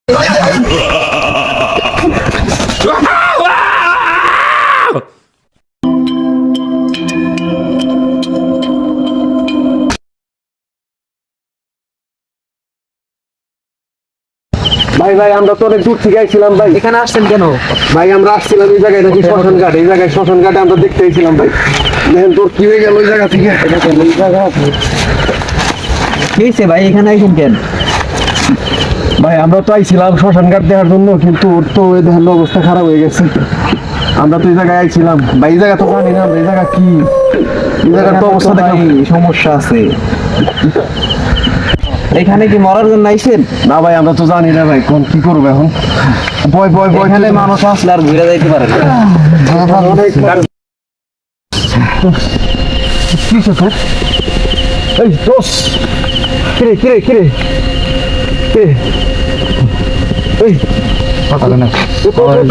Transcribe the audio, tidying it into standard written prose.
ভাই ভাই আমরা তো অনেক দূর থেকে আইছিলাম ভাই। এখানে আসছেন কেন? ভাই আমরা আসছিলাম এই জায়গায় নাকি শ্মশান ঘাট, এই জায়গায় শ্মশান ঘাটে আমরা দেখতে আইছিলাম ভাই। দেখেন তোর কি হয়ে গেল ওই জায়গা থেকে। কি হয়েছে ভাই, এখানে আইছেন কেন? ভাই আমরা তো আইছিলাম শ্মশান ঘাট দেখার জন্য, কিন্তু ওর তো এই দেখেন অবস্থা খারাপ হয়ে গেছে। আমরা তো এই জায়গায় আইছিলাম ভাই, এই জায়গা তো জানি না আমরা, এই জায়গা কি, এই জায়গার তো অবস্থা দেখলাম সমস্যা আছে। এখানে কি মরার জন্য আইছেন? না ভাই, আমরা তো জানি না ভাই কোন কি করবো এখন। বয় বয় বয়, এখানে মানুষ আসলে আর ঘুরে যাইতে পারে না। কিসে তোর এই দোষ, কিরে কিরে কিরে কিরে এই পারে না কি করে